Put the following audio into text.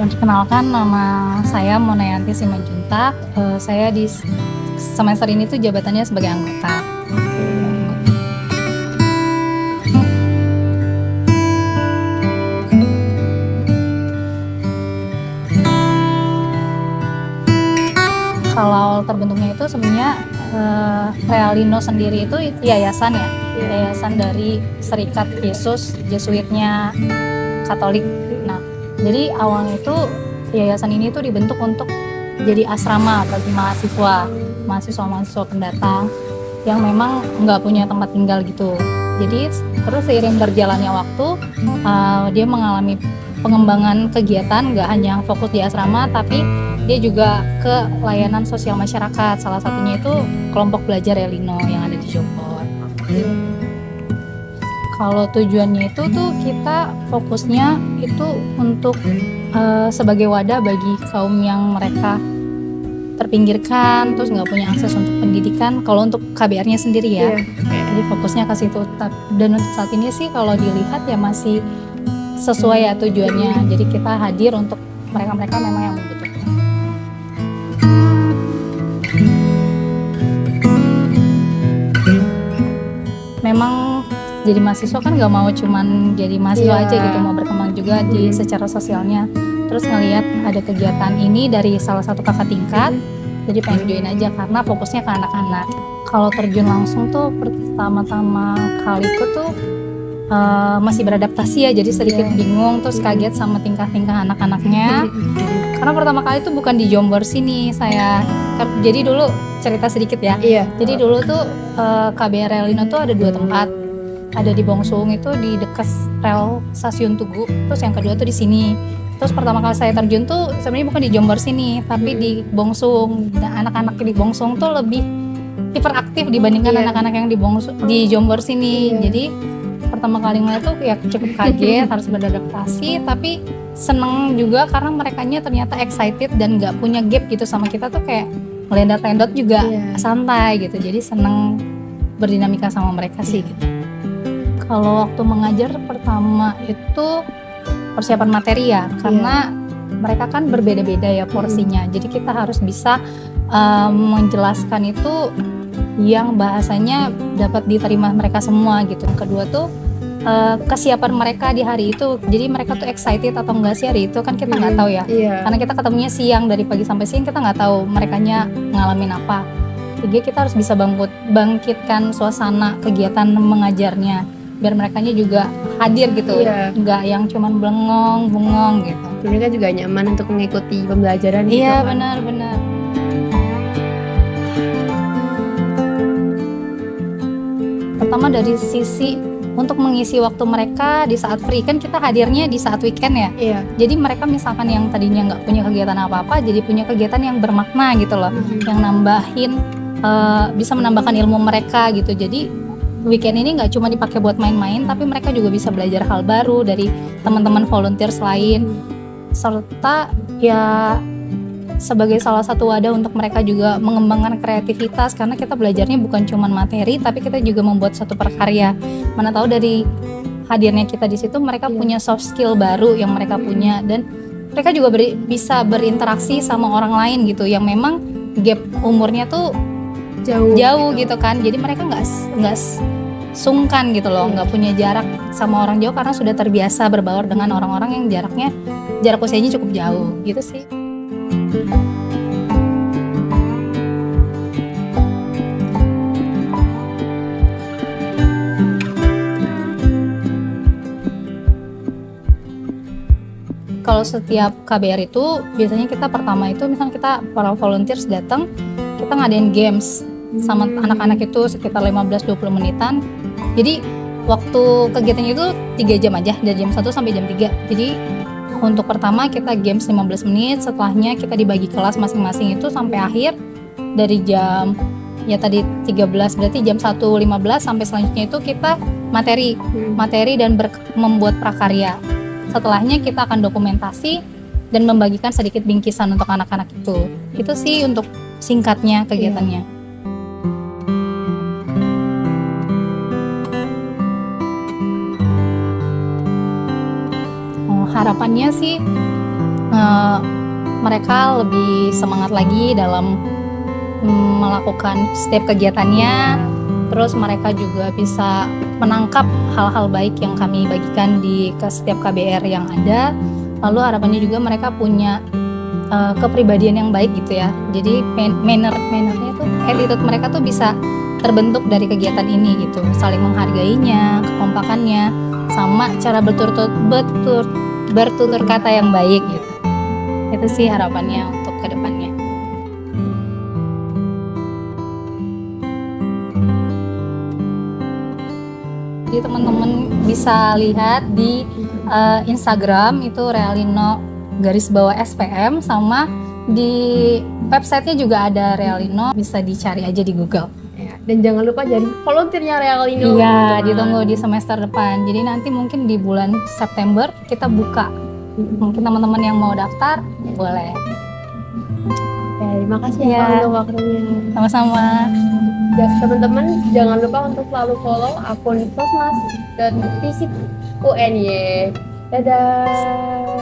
Perkenalkan, nama saya Monayanti Simanjuntak. Saya di semester ini tuh jabatannya sebagai anggota. Kalau terbentuknya itu sebenarnya Realino sendiri itu yayasan ya, yayasan dari Serikat Yesus Jesuitnya Katolik. Nah, jadi awalnya itu yayasan ini tuh dibentuk untuk jadi asrama bagi mahasiswa pendatang yang memang nggak punya tempat tinggal gitu. Jadi terus seiring berjalannya waktu, dia mengalami pengembangan kegiatan, nggak hanya fokus di asrama, tapi dia juga ke layanan sosial masyarakat. Salah satunya itu kelompok belajar Realino yang ada di Jombor. Kalau tujuannya itu tuh kita fokusnya itu untuk sebagai wadah bagi kaum yang mereka terpinggirkan, terus nggak punya akses untuk pendidikan. Kalau untuk KBR-nya sendiri ya, jadi fokusnya ke situ. Dan untuk saat ini sih kalau dilihat ya masih sesuai ya tujuannya. Jadi kita hadir untuk mereka-mereka memang yang membutuhkan. Memang jadi mahasiswa kan nggak mau cuman jadi mahasiswa aja gitu, mau berkembang juga di secara sosialnya. Terus ngelihat ada kegiatan ini dari salah satu kakak tingkat, jadi pengen join aja karena fokusnya ke anak-anak. Kalau terjun langsung tuh pertama-tama kali itu tuh masih beradaptasi ya, jadi sedikit bingung, terus kaget sama tingkah-tingkah anak-anaknya. Karena pertama kali tuh bukan di Jombor sini saya. Jadi dulu cerita sedikit ya. Jadi dulu tuh KBR Realino tuh ada 2 tempat. Ada di Bongsung itu di dekat rel stasiun Tugu. Terus yang kedua tuh di sini. Terus pertama kali saya terjun tuh sebenarnya bukan di Jombor sini, tapi di Bongsung. Dan anak-anak di Bongsung tuh lebih hiperaktif dibandingkan anak-anak yang di Jombor sini. Jadi pertama kali ngeliat tuh ya cukup kaget, harus beradaptasi, tapi seneng juga karena merekanya ternyata excited dan nggak punya gap gitu sama kita tuh, kayak ngelendot-lendot juga santai gitu. Jadi seneng berdinamika sama mereka sih gitu. Kalau waktu mengajar pertama itu persiapan materi ya, karena mereka kan berbeda-beda ya porsinya. Jadi kita harus bisa menjelaskan itu yang bahasanya dapat diterima mereka semua gitu. Kedua tuh kesiapan mereka di hari itu. Jadi mereka tuh excited atau enggak sih hari itu kan kita nggak tahu ya. Karena kita ketemunya siang, dari pagi sampai siang kita nggak tahu merekanya ngalamin apa. Jadi kita harus bisa bangkitkan suasana kegiatan mengajarnya biar merekanya juga hadir gitu, nggak yang cuman bengong gitu. Mereka juga nyaman untuk mengikuti pembelajaran. Iya gitu, benar-benar. Pertama dari sisi untuk mengisi waktu mereka di saat free, kan kita hadirnya di saat weekend ya. Jadi mereka misalkan yang tadinya nggak punya kegiatan apa-apa, jadi punya kegiatan yang bermakna gitu loh, yang nambahin, bisa menambahkan ilmu mereka gitu. Jadi weekend ini nggak cuma dipakai buat main-main, tapi mereka juga bisa belajar hal baru dari teman-teman volunteers lain, serta ya sebagai salah satu wadah untuk mereka juga mengembangkan kreativitas, karena kita belajarnya bukan cuma materi, tapi kita juga membuat satu prakarya. Mana tahu dari hadirnya kita di situ mereka punya soft skill baru yang mereka punya, dan mereka juga bisa berinteraksi sama orang lain gitu, yang memang gap umurnya tuh jauh gitu kan. Jadi mereka nggak sungkan gitu loh, nggak punya jarak sama orang jauh karena sudah terbiasa berbaur dengan orang-orang yang jarak usianya cukup jauh gitu sih. Kalau setiap KBR itu biasanya kita pertama itu misalnya kita para volunteers datang, kita ngadain games sama anak-anak itu sekitar 15-20 menitan. Jadi waktu kegiatannya itu 3 jam aja, dari jam 1 sampai jam 3. Jadi untuk pertama kita games 15 menit, setelahnya kita dibagi kelas masing-masing itu sampai akhir dari jam ya tadi 13, berarti jam 1.15 sampai selanjutnya itu kita materi dan membuat prakarya. Setelahnya kita akan dokumentasi dan membagikan sedikit bingkisan untuk anak-anak itu. Itu sih untuk singkatnya kegiatannya. Harapannya sih eh, mereka lebih semangat lagi dalam melakukan setiap kegiatannya. Terus mereka juga bisa menangkap hal-hal baik yang kami bagikan ke setiap KBR yang ada. Lalu harapannya juga mereka punya kepribadian yang baik gitu ya. Jadi mannernya itu, attitude mereka tuh bisa terbentuk dari kegiatan ini gitu. Saling menghargainya, kekompakannya, sama cara bertutur kata yang baik gitu. Itu sih harapannya untuk kedepannya. Jadi teman-teman bisa lihat di Instagram itu Realino_SPM, sama di websitenya juga ada Realino, bisa dicari aja di Google. Ya, dan jangan lupa jadi volunteernya Realino. Iya, ditunggu di semester depan. Jadi nanti mungkin di bulan September kita buka. Mungkin teman-teman yang mau daftar boleh. Ya, terima kasih ya, Iya. Kak, untuk waktunya. Sama-sama. Ya, teman-teman jangan lupa untuk selalu follow akun sosmed dan fisip UNY. Dadah.